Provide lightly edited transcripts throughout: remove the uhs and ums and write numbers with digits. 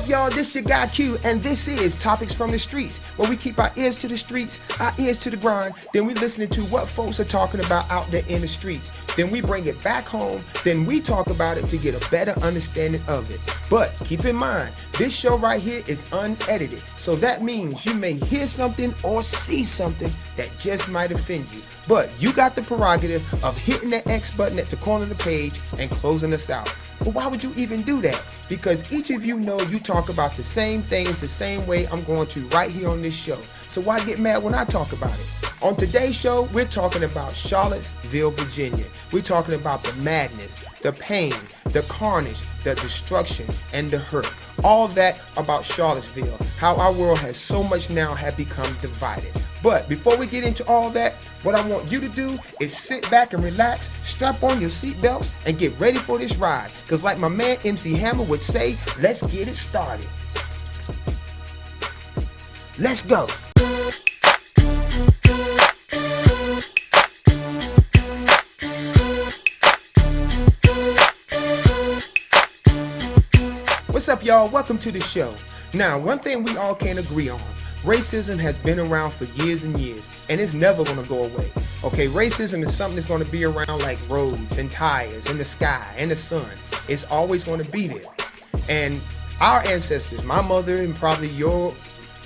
up, y'all? This your guy Q, and this is Topics from the Streets, where we keep our ears to the streets, our ears to the grind. Then we listening to what folks are talking about out there in the streets. Then we bring it back home. Then we talk about it to get a better understanding of it. But keep in mind, this show right here is unedited, so that means you may hear something or see something that just might offend you. But you got the prerogative of hitting the X button at the corner of the page and closing us out. But why would you even do that? Because each of you know you talk about the same things the same way I'm going to right here on this show. So why get mad when I talk about it? On today's show, we're talking about Charlottesville, Virginia. We're talking about the madness, the pain, the carnage, the destruction, and the hurt. All that about Charlottesville, how our world has so much now have become divided. But before we get into all that, what I want you to do is sit back and relax, strap on your seatbelts, and get ready for this ride. Because like my man MC Hammer would say, let's get it started. Let's go. What's up, y'all? Welcome to the show. Now, one thing we all can agree on, racism has been around for years and years, and it's never going to go away. Okay, racism is something that's going to be around like roads and tires and the sky and the sun. It's always going to be there. And our ancestors, my mother and probably your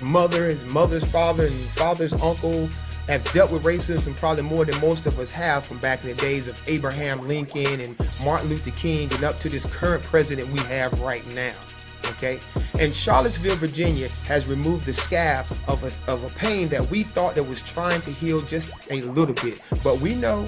mother, his mother's father and father's uncle, have dealt with racism probably more than most of us have from back in the days of Abraham Lincoln and Martin Luther King and up to this current president we have right now. Okay, and Charlottesville, Virginia has removed the scab of a pain that we thought that was trying to heal just a little bit. But we know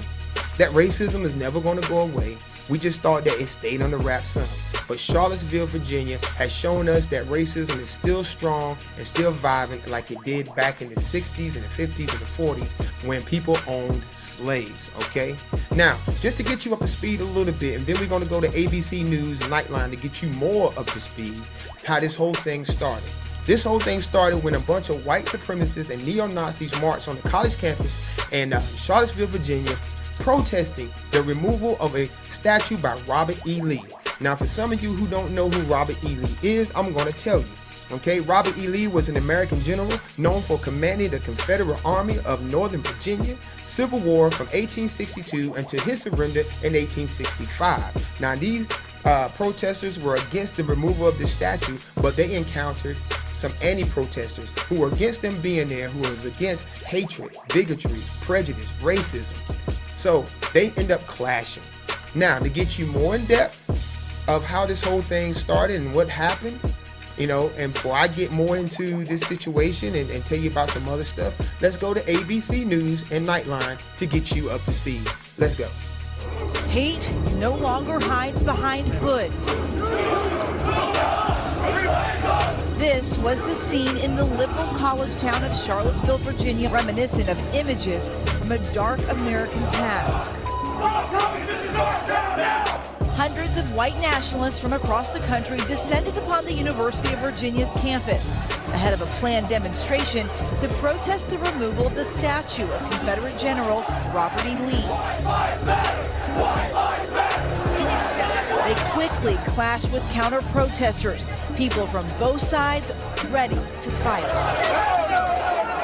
that racism is never going to go away. We just thought that it stayed under wraps some. But Charlottesville, Virginia has shown us that racism is still strong and still vibrant like it did back in the 60s and the 50s and the 40s when people owned slaves, okay? Now, just to get you up to speed a little bit, and then we're going to go to ABC News and Nightline to get you more up to speed, how this whole thing started. This whole thing started when a bunch of white supremacists and neo-Nazis marched on the college campus in Charlottesville, Virginia, protesting the removal of a statue by Robert E. Lee. Now, for some of you who don't know who Robert E. Lee is, I'm going to tell you. Okay, Robert E. Lee was an American general known for commanding the Confederate Army of Northern Virginia Civil War from 1862 until his surrender in 1865. Now, these protesters were against the removal of the statue, but they encountered some anti-protesters who were against them being there, who was against hatred, bigotry, prejudice, racism. So they end up clashing. Now, to get you more in depth of how this whole thing started and what happened, you know, and before I get more into this situation and tell you about some other stuff, let's go to ABC News and Nightline to get you up to speed. Let's go. Hate no longer hides behind hoods. This was the scene in the liberal college town of Charlottesville, Virginia, reminiscent of images from a dark American past. Hundreds of white nationalists from across the country descended upon the University of Virginia's campus ahead of a planned demonstration to protest the removal of the statue of Confederate General Robert E. Lee. They quickly clashed with counter-protesters, people from both sides ready to fight.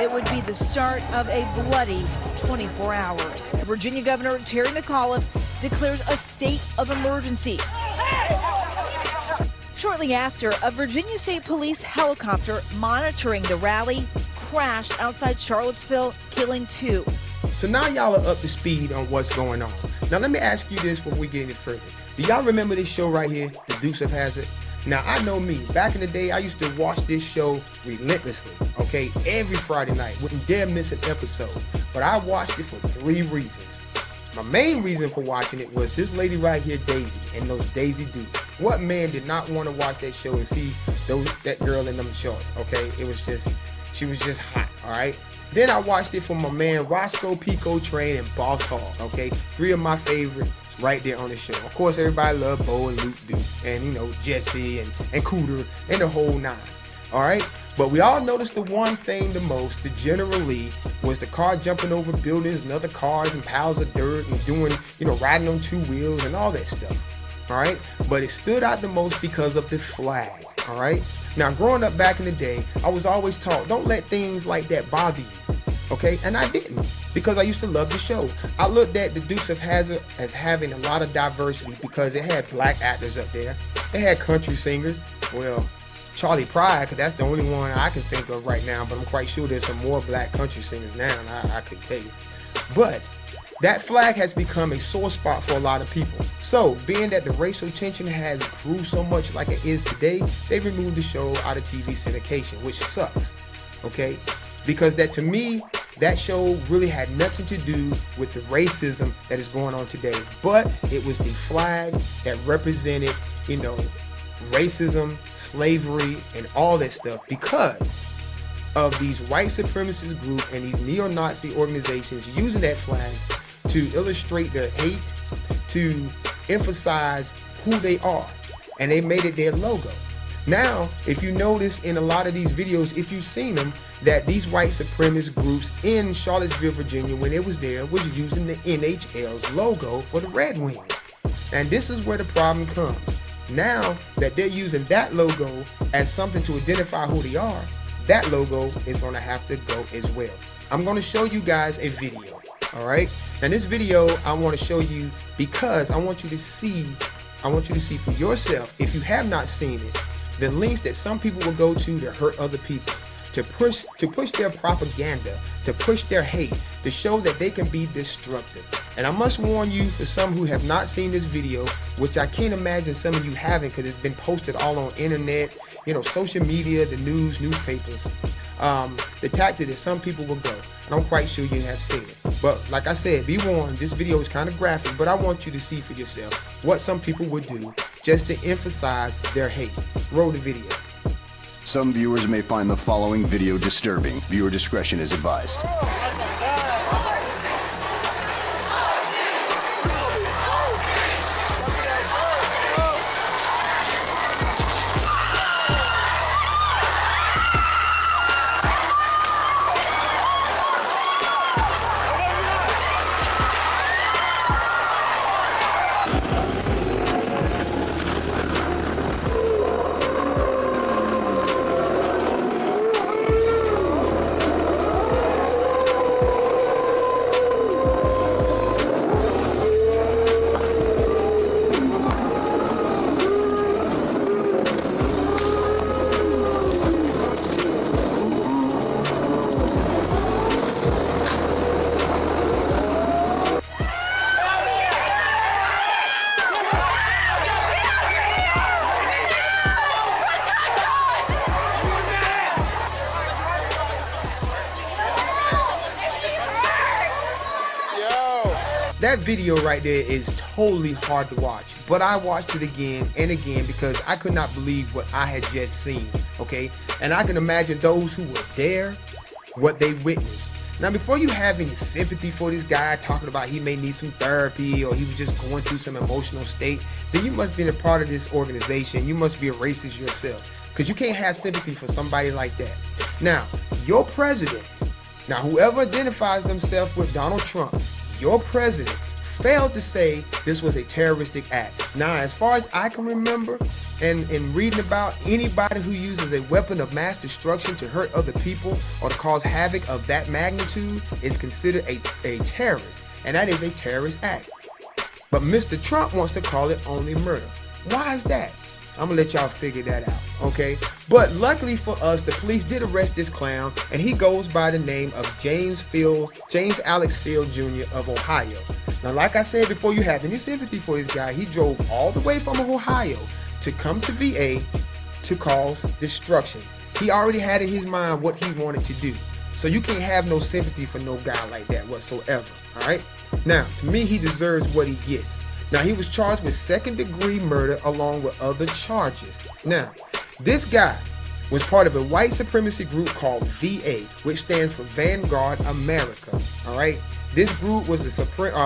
It would be the start of a bloody 24 hours. Virginia Governor Terry McAuliffe declares a state of emergency. Shortly after, a Virginia State Police helicopter monitoring the rally crashed outside Charlottesville, killing 2. So now y'all are up to speed on what's going on. Now let me ask you this before we get any further. Do y'all remember this show right here, The Dukes of Hazzard? Now, I know me. Back in the day, I used to watch this show relentlessly, okay? Every Friday night. Wouldn't dare miss an episode. But I watched it for 3 reasons. My main reason for watching it was this lady right here, Daisy, and those Daisy Dukes. What man did not want to watch that show and see that girl in them shorts, okay? It was just, she was just hot, all right? Then I watched it for my man Roscoe Pico Train and Boss Hog, okay? 3 of my favorites right there on the show. Of course, everybody loved Bo and Luke Duke and, you know, Jesse and Cooter and the whole 9. All right, but we all noticed the one thing the most, the General Lee, was the car jumping over buildings and other cars and piles of dirt and doing, you know, riding on 2 wheels and all that stuff. All right, but it stood out the most because of the flag. All right. Now, growing up back in the day, I was always taught, don't let things like that bother you. Okay. And I didn't, because I used to love the show. I looked at the Dukes of Hazzard as having a lot of diversity because it had black actors up there. It had country singers. Well, Charlie Pride, because that's the only one I can think of right now, but I'm quite sure there's some more black country singers now, and I couldn't tell you. But that flag has become a sore spot for a lot of people. So, being that the racial tension has grew so much like it is today, they removed the show out of TV syndication, which sucks, okay? Because that, to me, that show really had nothing to do with the racism that is going on today. But it was the flag that represented, you know, racism, slavery, and all that stuff, because of these white supremacist groups and these neo-Nazi organizations using that flag to illustrate their hate, to emphasize who they are, and they made it their logo. Now, if you notice in a lot of these videos, if you've seen them, that these white supremacist groups in Charlottesville, Virginia, when it was there, was using the NHL's logo for the Red Wings. And this is where the problem comes. Now that they're using that logo as something to identify who they are, that logo is going to have to go as well. I'm going to show you guys a video. All right. Now this video I want to show you because I want you to see for yourself, if you have not seen it, the links that some people will go to hurt other people, to push their propaganda, to push their hate, to show that they can be destructive. And I must warn you, for some who have not seen this video, which I can't imagine some of you haven't, because it's been posted all on internet, you know, social media, the news, newspapers, the tactic that some people will go. And I'm quite sure you have seen it. But like I said, be warned, this video is kind of graphic, but I want you to see for yourself what some people would do just to emphasize their hate. Roll the video. Some viewers may find the following video disturbing. Viewer discretion is advised. That video right there is totally hard to watch, but I watched it again and again because I could not believe what I had just seen, okay? And I can imagine those who were there, what they witnessed. Now, before you have any sympathy for this guy talking about he may need some therapy or he was just going through some emotional state, then you must be a part of this organization. You must be a racist yourself, because you can't have sympathy for somebody like that. Now, your president, now whoever identifies themselves with Donald Trump, your president failed to say this was a terroristic act. Now, as far as I can remember, and in reading about, anybody who uses a weapon of mass destruction to hurt other people or to cause havoc of that magnitude is considered a terrorist, and that is a terrorist act. But Mr. Trump wants to call it only murder. Why is that? I'm gonna let y'all figure that out, okay? But luckily for us, the police did arrest this clown, and he goes by the name of James Alex Field Jr. of Ohio. Now, like I said before, you have any sympathy for this guy, he drove all the way from Ohio to come to VA to cause destruction. He already had in his mind what he wanted to do. So you can't have no sympathy for no guy like that whatsoever, all right? Now, to me, he deserves what he gets. Now, he was charged with second-degree murder along with other charges. Now, this guy was part of a white supremacy group called VA, which stands for Vanguard America, all right? This group was a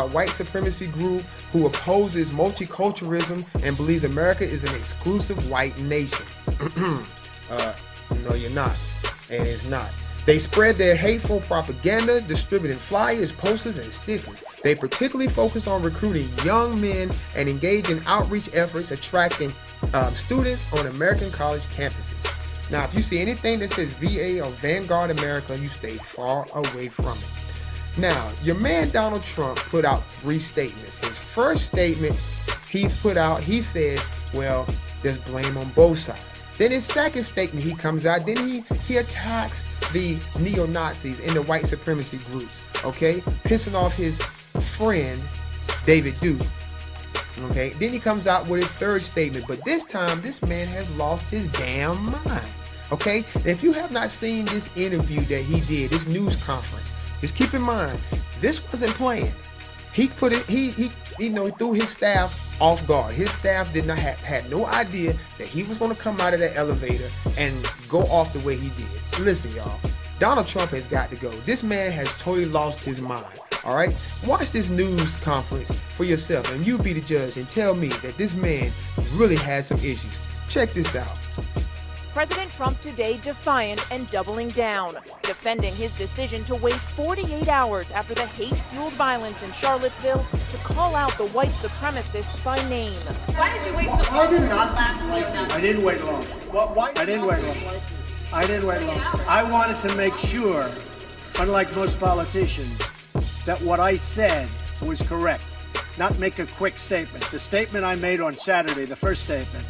white supremacy group who opposes multiculturalism and believes America is an exclusive white nation. No, you're not, and it's not. They spread their hateful propaganda, distributing flyers, posters, and stickers. They particularly focus on recruiting young men and engage in outreach efforts attracting students on American college campuses. Now, if you see anything that says VA or Vanguard America, you stay far away from it. Now, your man Donald Trump put out 3 statements. His first statement he's put out, he says, well, there's blame on both sides. Then his second statement, he comes out, then he attacks the neo-Nazis and the white supremacy groups, okay? Pissing off his friend, David Duke, okay? Then he comes out with his third statement, but this time, this man has lost his damn mind, okay? And if you have not seen this interview that he did, this news conference, just keep in mind, this wasn't planned. He put it, he threw his staff off guard. His staff did not had no idea that he was going to come out of that elevator and go off the way he did. Listen, y'all, Donald Trump has got to go. This man has totally lost his mind. All right, watch this news conference for yourself, and you be the judge and tell me that this man really has some issues. Check this out. President Trump today defiant and doubling down, defending his decision to wait 48 hours after the hate-fueled violence in Charlottesville to call out the white supremacists by name. Why did you wait so long? I didn't wait long. I didn't wait long. I didn't wait long. I wanted to make sure, unlike most politicians, that what I said was correct, not make a quick statement. The statement I made on Saturday, the first statement,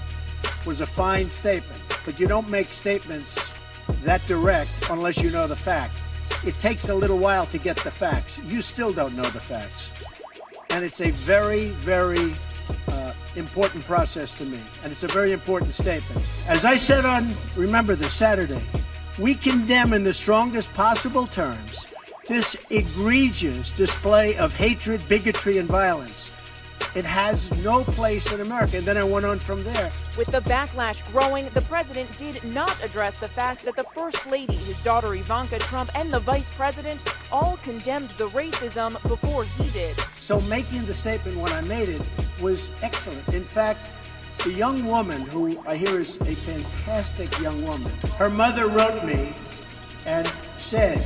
was a fine statement, but you don't make statements that direct unless you know the fact. It takes a little while to get the facts. You still don't know the facts. And it's a very, very important process to me, and it's a very important statement. As I said on, remember this, Saturday, we condemn in the strongest possible terms this egregious display of hatred, bigotry, and violence. It has no place in America. And then I went on from there. With the backlash growing, the president did not address the fact that the First Lady, his daughter Ivanka Trump, and the Vice President all condemned the racism before he did. So making the statement when I made it was excellent. In fact, the young woman, who I hear is a fantastic young woman, her mother wrote me and said,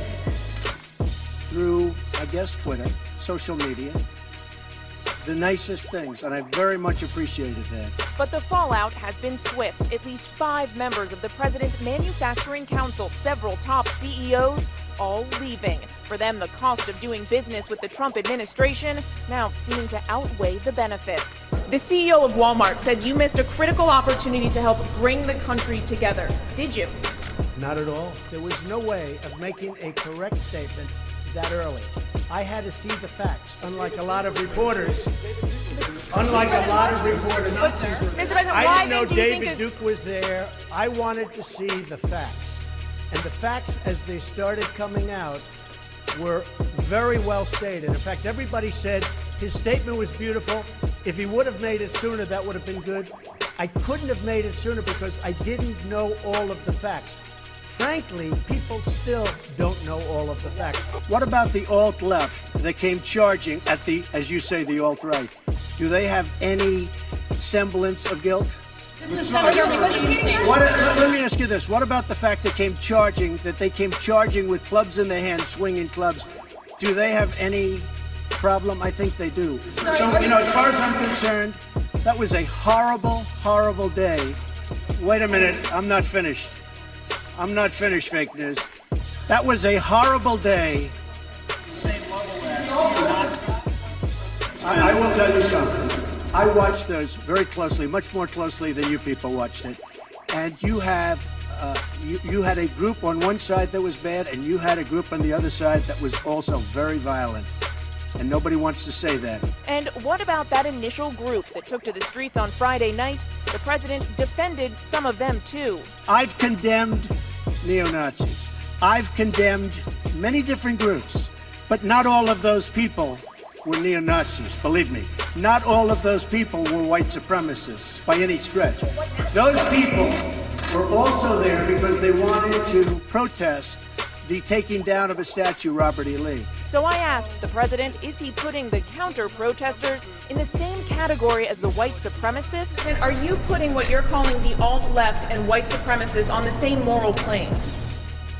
through, I guess, Twitter, social media, the nicest things, and I very much appreciated that. But the fallout has been swift. At least 5 members of the president's manufacturing council, several top CEOs, all leaving. For them, the cost of doing business with the Trump administration now seeming to outweigh the benefits. The CEO of Walmart said you missed a critical opportunity to help bring the country together. Did you? Not at all. There was no way of making a correct statement that early. I had to see the facts, unlike a lot of reporters. Mr. President, I didn't know David Duke was there. I wanted to see the facts. And the facts, as they started coming out, were very well stated. In fact, everybody said his statement was beautiful. If he would have made it sooner, that would have been good. I couldn't have made it sooner because I didn't know all of the facts. Frankly, people still don't know all of the facts. What about the alt-left that came charging at the, as you say, the alt-right? Do they have any semblance of guilt? Let me ask you this. What about the fact that they came charging with clubs in their hands, swinging clubs? Do they have any problem? I think they do. So, as far as I'm concerned, that was a horrible, horrible day. Wait a minute. I'm not finished. Fake news. That was a horrible day. I will tell you something. I watched those very closely, much more closely than you people watched it. And you have, you had a group on one side that was bad, and you had a group on the other side that was also very violent. And nobody wants to say that. And what about that initial group that took to the streets on Friday night? The president defended some of them, too. I've condemned neo-Nazis. I've condemned many different groups, but not all of those people were neo-Nazis, believe me. Not all of those people were white supremacists by any stretch. Those people were also there because they wanted to protest the taking down of a statue, Robert E. Lee. So I asked the president, is he putting the counter-protesters in the same category as the white supremacists? And are you putting what you're calling the alt-left and white supremacists on the same moral plane?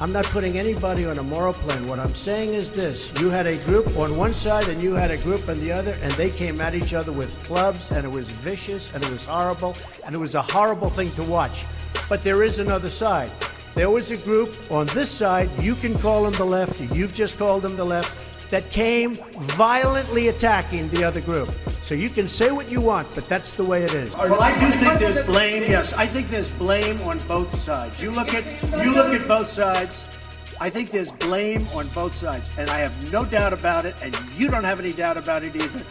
I'm not putting anybody on a moral plane. What I'm saying is this. You had a group on one side and you had a group on the other, and they came at each other with clubs, and it was vicious, and it was horrible, and it was a horrible thing to watch. But there is another side. There was a group on this side, you can call them the left, you've just called them the left, that came violently attacking the other group. So you can say what you want, but that's the way it is. Well, I do think there's blame. Yes, I think there's blame on both sides. You look at both sides. I think there's blame on both sides, and I have no doubt about it, and you don't have any doubt about it either.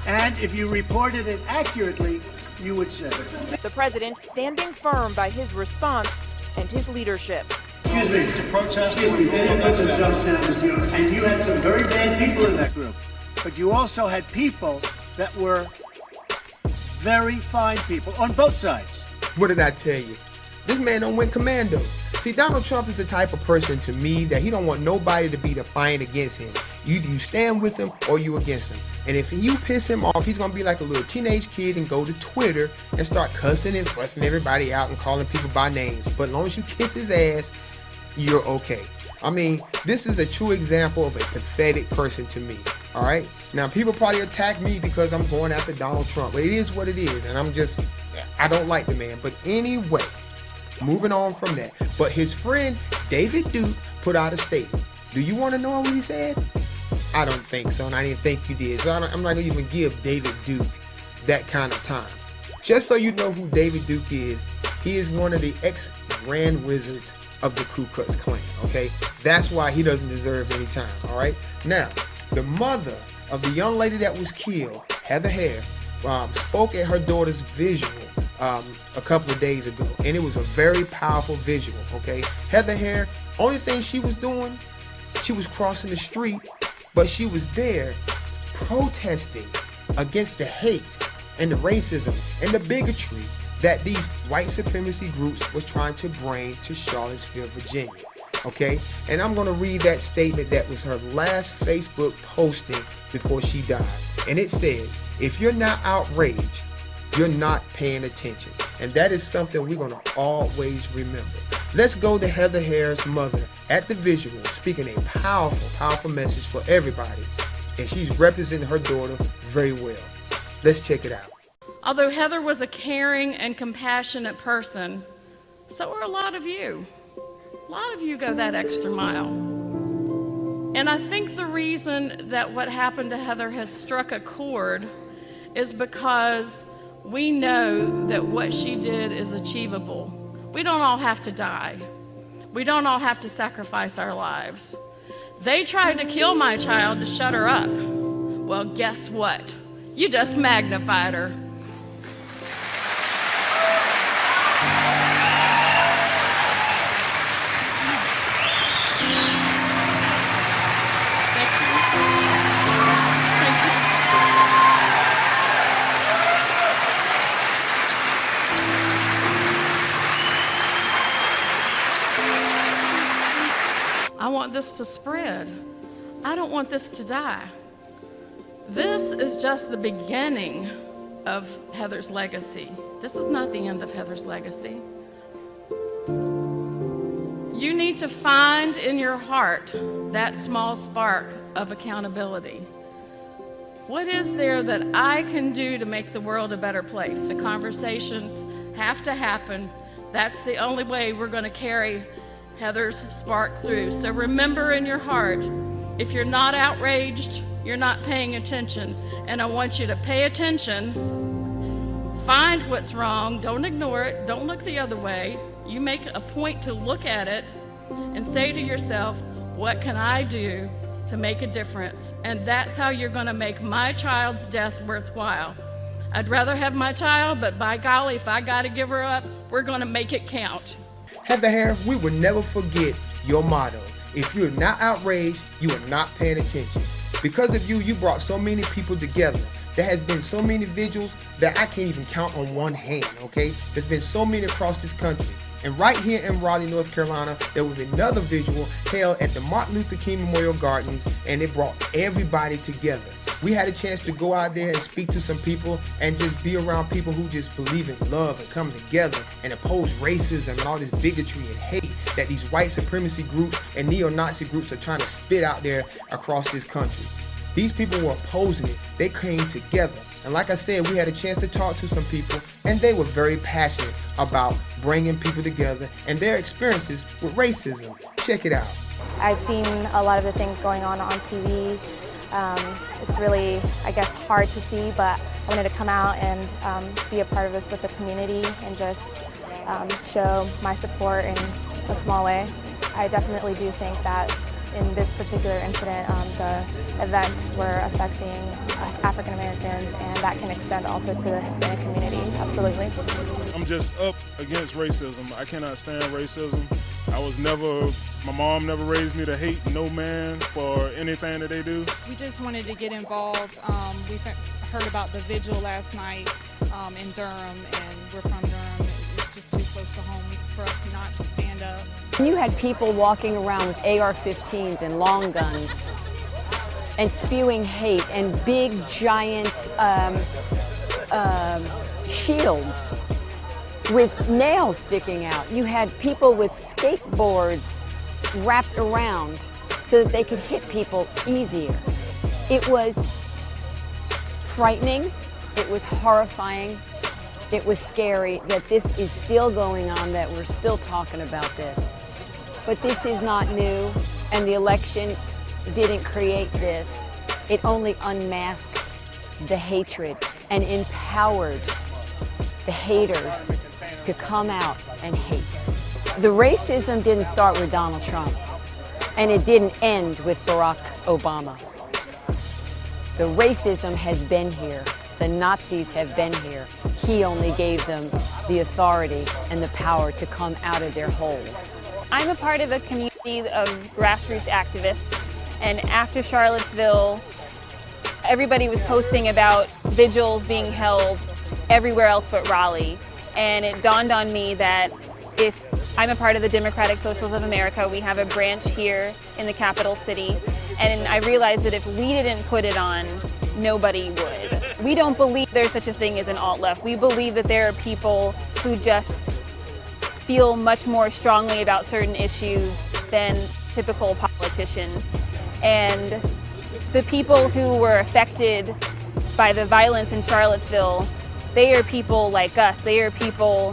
And if you reported it accurately, you would say it. The president standing firm by his response and his leadership. Excuse me, to protest. Excuse me, they didn't let themselves stand as you, and you had some very bad people in that group. But you also had people that were very fine people on both sides. What did I tell you? This man don't went commando. See, Donald Trump is the type of person to me that he don't want nobody to be defiant against him. Either you stand with him or you against him. And if you piss him off, he's gonna be like a little teenage kid and go to Twitter and start cussing and fussing everybody out and calling people by names. But as long as you kiss his ass, you're okay. I mean, this is a true example of a pathetic person to me. All right. Now, people probably attack me because I'm going after Donald Trump. But it is what it is. And I don't like the man. But anyway, moving on from that. But his friend, David Duke, put out a statement. Do you want to know what he said? I don't think so. And I didn't think you did. So I'm not going to even give David Duke that kind of time. Just so you know who David Duke is, he is one of the ex-Grand Wizards of the Ku Klux Klan. Okay. That's why he doesn't deserve any time. All right. Now, the mother of the young lady that was killed, Heather Hare, spoke at her daughter's vigil a couple of days ago, and it was a very powerful visual. Okay, Heather Hare, only thing she was doing, she was crossing the street, but she was there protesting against the hate and the racism and the bigotry that these white supremacy groups was trying to bring to Charlottesville, Virginia. Okay, and I'm going to read that statement that was her last Facebook posting before she died. And it says, if you're not outraged, you're not paying attention. And that is something we're going to always remember. Let's go to Heather Hare's mother at the visual, speaking a powerful, powerful message for everybody. And she's representing her daughter very well. Let's check it out. Although Heather was a caring and compassionate person, so are a lot of you. A lot of you go that extra mile. And I think the reason that what happened to Heather has struck a chord is because we know that what she did is achievable. We don't all have to die. We don't all have to sacrifice our lives. They tried to kill my child to shut her up. Well, guess what? You just magnified her. I want this to spread. I don't want this to die. This is just the beginning of Heather's legacy. This is not the end of Heather's legacy. You need to find in your heart that small spark of accountability. What is there that I can do to make the world a better place? The conversations have to happen. That's the only way we're going to carry Heather's spark through. So remember in your heart, if you're not outraged, you're not paying attention. And I want you to pay attention, find what's wrong, don't ignore it, don't look the other way. You make a point to look at it and say to yourself, what can I do to make a difference? And that's how you're going to make my child's death worthwhile. I'd rather have my child, but by golly, if I got to give her up, we're going to make it count. Heather Hare, we will never forget your motto. If you're not outraged, you are not paying attention. Because of you, you brought so many people together. There has been so many vigils that I can't even count on one hand, okay? There's been so many across this country. And right here in Raleigh, North Carolina, there was another visual held at the Martin Luther King Memorial Gardens, and it brought everybody together. We had a chance to go out there and speak to some people and just be around people who just believe in love and come together and oppose racism and all this bigotry and hate that these white supremacy groups and neo-Nazi groups are trying to spit out there across this country. These people were opposing it. They came together. And like I said, we had a chance to talk to some people, and they were very passionate about bringing people together and their experiences with racism. Check it out. I've seen a lot of the things going on TV. It's really, I guess, hard to see, but I wanted to come out and be a part of this with the community and just show my support in a small way. I definitely do think that in this particular incident, the events were affecting African Americans, and that can extend also to the Hispanic community, absolutely. I'm just up against racism. I cannot stand racism. My mom never raised me to hate no man for anything that they do. We just wanted to get involved. We heard about the vigil last night in Durham, and we're from Durham. It's just too close to home for us not to stand up. You had people walking around with AR-15s and long guns and spewing hate and big, giant shields with nails sticking out. You had people with skateboards wrapped around so that they could hit people easier. It was frightening, it was horrifying, it was scary that this is still going on, that we're still talking about this. But this is not new, and the election didn't create this. It only unmasked the hatred and empowered the haters to come out and hate. The racism didn't start with Donald Trump, and it didn't end with Barack Obama. The racism has been here. The Nazis have been here. He only gave them the authority and the power to come out of their holes. I'm a part of a community of grassroots activists, and after Charlottesville, everybody was posting about vigils being held everywhere else but Raleigh. And it dawned on me that if I'm a part of the Democratic Socialists of America, we have a branch here in the capital city, and I realized that if we didn't put it on, nobody would. We don't believe there's such a thing as an alt-left. We believe that there are people who just feel much more strongly about certain issues than typical politicians. And the people who were affected by the violence in Charlottesville, they are people like us. They are people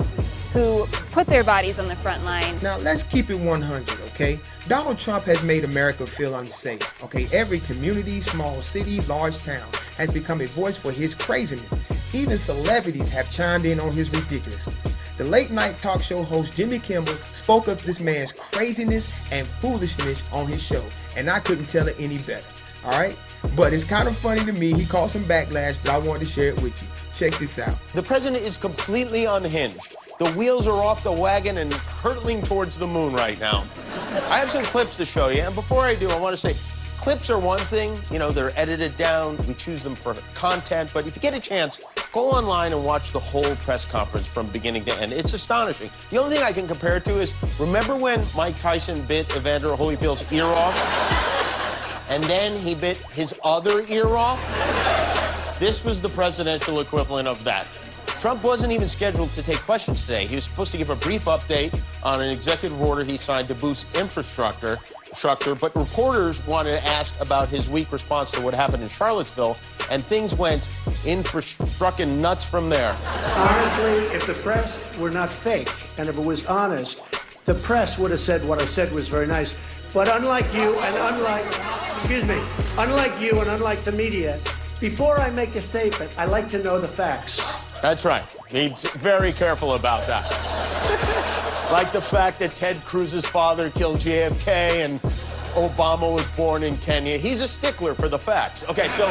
who put their bodies on the front line. Now, let's keep it 100, okay? Donald Trump has made America feel unsafe, okay? Every community, small city, large town has become a voice for his craziness. Even celebrities have chimed in on his ridiculousness. The late-night talk show host Jimmy Kimmel spoke of this man's craziness and foolishness on his show, and I couldn't tell it any better, all right? But it's kind of funny to me. He caught some backlash, but I wanted to share it with you. Check this out. The president is completely unhinged. The wheels are off the wagon and hurtling towards the moon right now. I have some clips to show you, and before I do, I want to say, clips are one thing, you know, they're edited down, we choose them for content, but if you get a chance, go online and watch the whole press conference from beginning to end. It's astonishing. The only thing I can compare it to is, remember when Mike Tyson bit Evander Holyfield's ear off? And then he bit his other ear off? This was the presidential equivalent of that. Trump wasn't even scheduled to take questions today. He was supposed to give a brief update on an executive order he signed to boost infrastructure, but reporters wanted to ask about his weak response to what happened in Charlottesville, and things went infrastructure nuts from there. Honestly, if the press were not fake, and if it was honest, the press would have said what I said was very nice. But unlike you and unlike the media, before I make a statement, I like to know the facts. That's right. He's very careful about that. Like the fact that Ted Cruz's father killed JFK and Obama was born in Kenya. He's a stickler for the facts. Okay, so...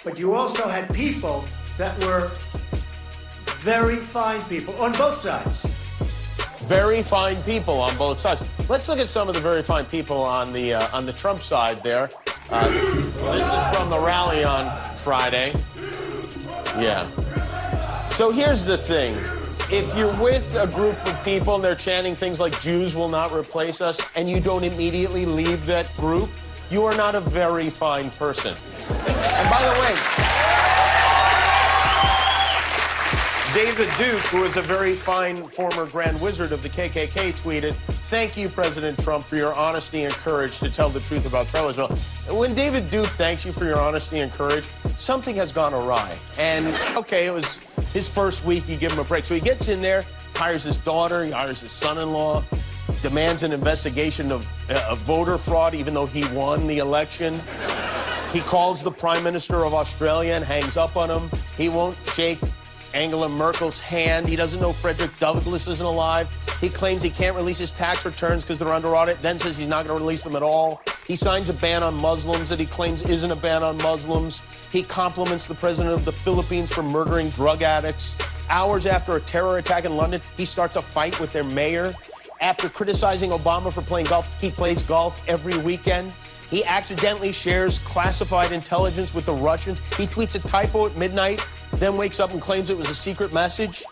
But you also had people that were very fine people on both sides. Very fine people on both sides. Let's look at some of the very fine people on the Trump side there. This is from the rally on Friday. Yeah. So here's the thing. If you're with a group of people and they're chanting things like Jews will not replace us, and you don't immediately leave that group, you are not a very fine person. And by the way, David Duke, who is a very fine former Grand Wizard of the KKK, tweeted, "Thank you, President Trump, for your honesty and courage to tell the truth about Charlottesville." When David Duke thanks you for your honesty and courage, something has gone awry. And, okay, it was his first week, you give him a break. So he gets in there, hires his daughter, he hires his son-in-law, demands an investigation of voter fraud, even though he won the election. He calls the Prime Minister of Australia and hangs up on him. He won't shake Angela Merkel's hand. He doesn't know Frederick Douglass isn't alive. He claims he can't release his tax returns because they're under audit, then says he's not going to release them at all. He signs a ban on Muslims that he claims isn't a ban on Muslims. He compliments the president of the Philippines for murdering drug addicts. Hours after a terror attack in London, he starts a fight with their mayor. After criticizing Obama for playing golf, he plays golf every weekend. He accidentally shares classified intelligence with the Russians. He tweets a typo at midnight, then wakes up and claims it was a secret message.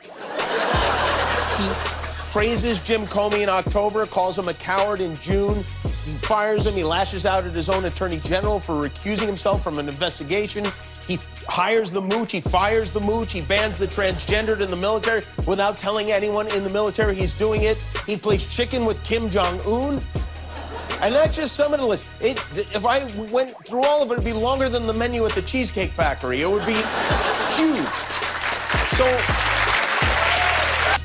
He praises Jim Comey in October, calls him a coward in June. He fires him. He lashes out at his own attorney general for recusing himself from an investigation. He hires the mooch. He fires the mooch. He bans the transgendered in the military without telling anyone in the military he's doing it. He plays chicken with Kim Jong-un. And that's just some of the list. If I went through all of it, it'd be longer than the menu at the Cheesecake Factory. It would be huge. So,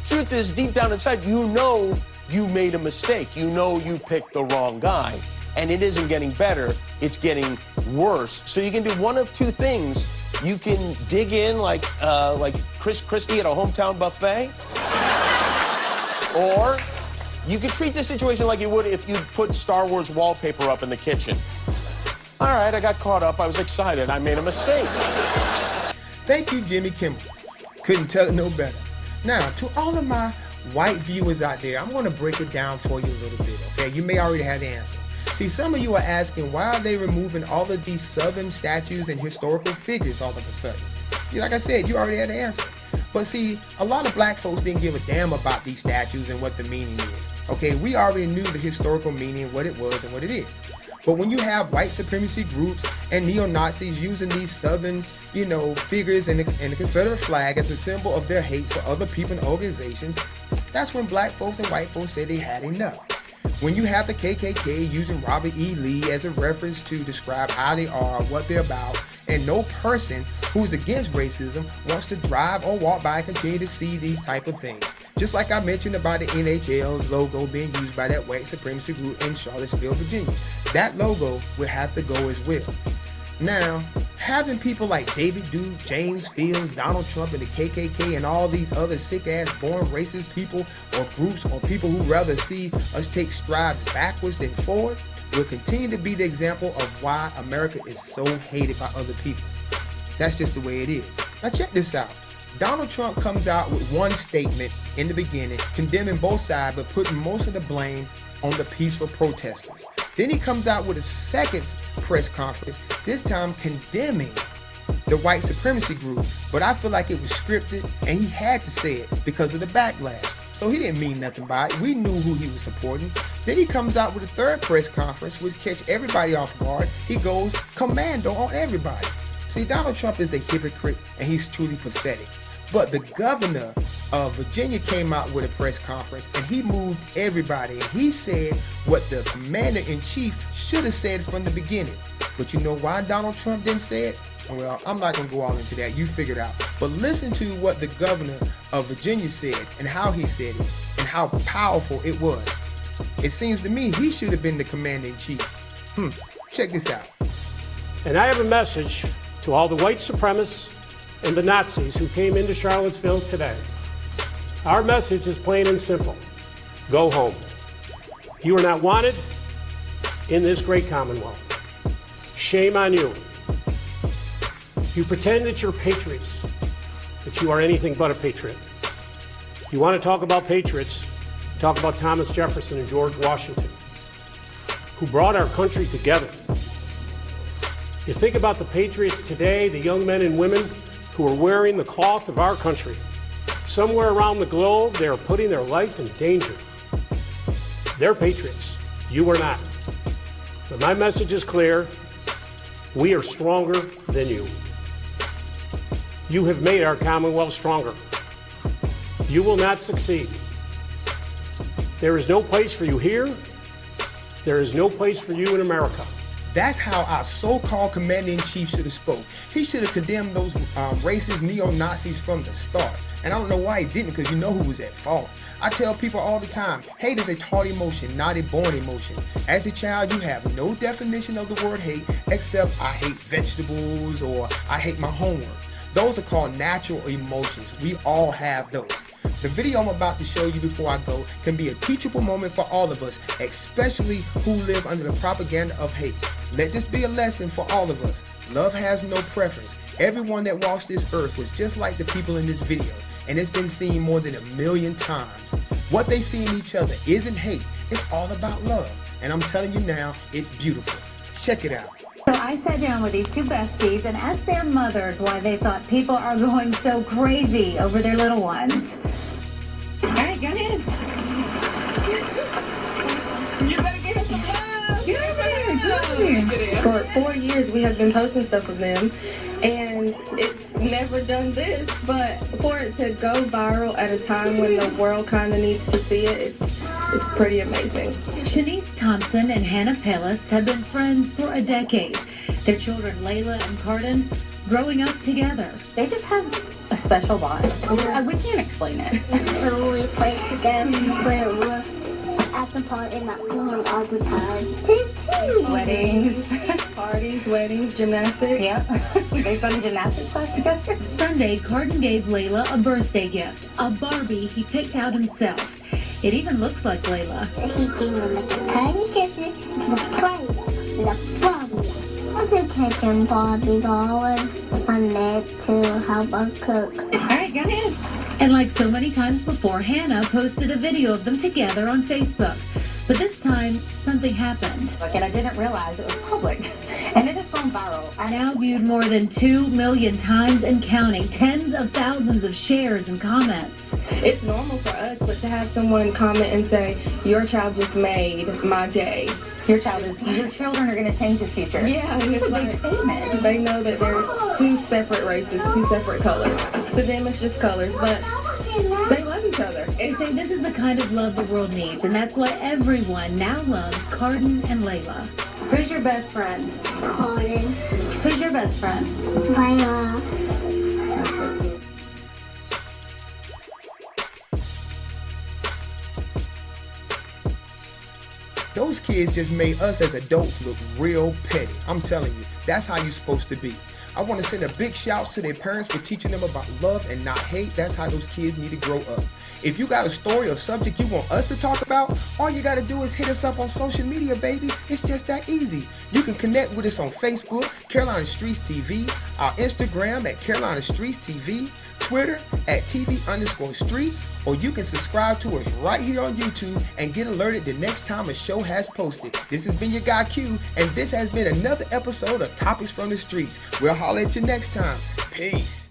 truth is, deep down inside, you know you made a mistake. You know you picked the wrong guy. And it isn't getting better, it's getting worse. So you can do one of two things. You can dig in like Chris Christie at a hometown buffet, or you could treat this situation like you would if you put Star Wars wallpaper up in the kitchen. All right, I got caught up. I was excited. I made a mistake. Thank you, Jimmy Kimmel. Couldn't tell it no better. Now, to all of my white viewers out there, I'm going to break it down for you a little bit, okay? You may already have the answer. See, some of you are asking, why are they removing all of these Southern statues and historical figures all of a sudden? Like I said, you already had the answer. But see, a lot of black folks didn't give a damn about these statues and what the meaning is. Okay, we already knew the historical meaning, what it was and what it is. But when you have white supremacy groups and neo-Nazis using these Southern, figures and the Confederate flag as a symbol of their hate for other people and organizations, that's when black folks and white folks said they had enough. When you have the KKK using Robert E. Lee as a reference to describe how they are, what they're about, and no person who's against racism wants to drive or walk by and continue to see these type of things. Just like I mentioned about the NHL's logo being used by that white supremacy group in Charlottesville, Virginia. That logo will have to go as well. Now, having people like David Duke, James Fields, Donald Trump, and the KKK, and all these other sick-ass, born racist people or groups or people who rather see us take strides backwards than forward will continue to be the example of why America is so hated by other people. That's just the way it is. Now check this out. Donald Trump comes out with one statement in the beginning, condemning both sides, but putting most of the blame on the peaceful protesters. Then he comes out with a second press conference, this time condemning the white supremacy group. But I feel like it was scripted and he had to say it because of the backlash. So he didn't mean nothing by it. We knew who he was supporting. Then he comes out with a third press conference, which catch everybody off guard. He goes commando on everybody. See, Donald Trump is a hypocrite and he's truly pathetic. But the governor of Virginia came out with a press conference and he moved everybody. And he said what the commander-in-chief should have said from the beginning. But you know why Donald Trump didn't say it? Well, I'm not going to go all into that. You figure it out. But listen to what the governor of Virginia said and how he said it and how powerful it was. It seems to me he should have been the commander-in-chief. Check this out. And I have a message to all the white supremacists and the Nazis who came into Charlottesville today. Our message is plain and simple. Go home. You are not wanted in this great Commonwealth. Shame on you. You pretend that you're patriots, but you are anything but a patriot. You want to talk about patriots, talk about Thomas Jefferson and George Washington, who brought our country together. You think about the patriots today, the young men and women who are wearing the cloth of our country. Somewhere around the globe, they are putting their life in danger. They're patriots. You are not. But my message is clear. We are stronger than you. You have made our Commonwealth stronger. You will not succeed. There is no place for you here. There is no place for you in America. That's how our so-called commander-in-chief should have spoke. He should have condemned those racist neo-Nazis from the start. And I don't know why he didn't, because you know who was at fault. I tell people all the time, hate is a taught emotion, not a born emotion. As a child, you have no definition of the word hate except I hate vegetables or I hate my homework. Those are called natural emotions. We all have those. The video I'm about to show you before I go can be a teachable moment for all of us, especially who live under the propaganda of hate. Let this be a lesson for all of us. Love has no preference. Everyone that walks this earth was just like the people in this video, and it's been seen more than 1 million times. What they see in each other isn't hate, it's all about love. And I'm telling you now, it's beautiful. Check it out. So I sat down with these two besties and asked their mothers why they thought people are going so crazy over their little ones. All right, go ahead. You better give us some love. For 4 years, we have been posting stuff with them, and it's never done this, but for it to go viral at a time when the world kind of needs to see it, it's pretty amazing. Shanice Thompson and Hannah Pellis have been friends for a decade. Their children, Layla and Carden, growing up together. They just have a special bond. We can't explain it. We play together, we're at the party and all the time. Weddings, parties, weddings, gymnastics. Yeah, they've done gymnastics class together. Sunday, Carden gave Layla a birthday gift, a Barbie he picked out himself. It even looks like Layla. He gave me like a tiny kisses, the Barbie. I think taking Barbie dollars on there to help her cook. All right, go ahead. And like so many times before, Hannah posted a video of them together on Facebook. But this time, something happened. And I didn't realize it was public. And it has gone viral. Now viewed more than 2 million times and counting, tens of thousands of shares and comments. It's normal for us, but to have someone comment and say, your child just made my day. Your children are going to change his future. Yeah, and it's like, they know that there's two separate races, two separate colors. To them, it's just colors, but they love each other. They say this is the kind of love the world needs, and that's why everyone now loves Carden and Layla. Who's your best friend? Carden. Who's your best friend? Layla. Those kids just made us as adults look real petty. I'm telling you, that's how you're supposed to be. I want to send a big shout to their parents for teaching them about love and not hate. That's how those kids need to grow up. If you got a story or subject you want us to talk about, all you got to do is hit us up on social media, baby. It's just that easy. You can connect with us on Facebook, Carolina Streets TV, our Instagram at Carolina Streets TV, Twitter at TV_streets, or you can subscribe to us right here on YouTube and get alerted the next time a show has posted. This has been your guy Q, and this has been another episode of Topics from the Streets. We'll holler at you next time. Peace.